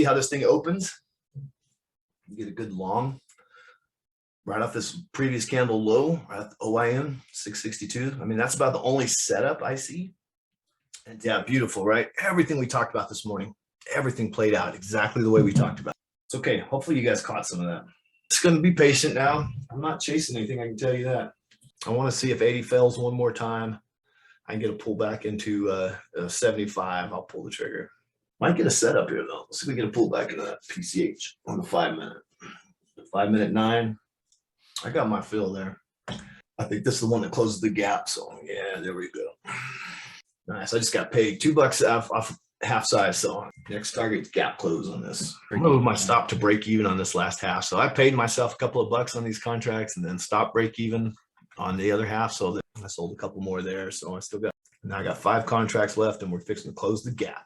see how this thing opens. You get a good long right off this previous candle low at OIM 662. I mean, that's about the only setup I see. And yeah, beautiful, right? Everything we talked about this morning, everything played out exactly the way we talked about. It's okay. Hopefully you guys caught some of that. Just going to be patient now. I'm not chasing anything, I can tell you that. I want to see if 80 fails one more time. I can get a pull back into 75. I'll pull the trigger. Might get a setup here though. Let's see if we get a pull back into that PCH on the 5 minute. The 5 minute 9. I got my fill there. I think this is the one that closes the gap. So yeah, there we go. Nice. I just got paid $2 off half size. So next target gap close on this. I'm gonna move my stop to break even on this last half. So I paid myself a couple of bucks on these contracts and then stop break even on the other half. So that I sold a couple more there. So I still got, now I got 5 contracts left and we're fixing to close the gap.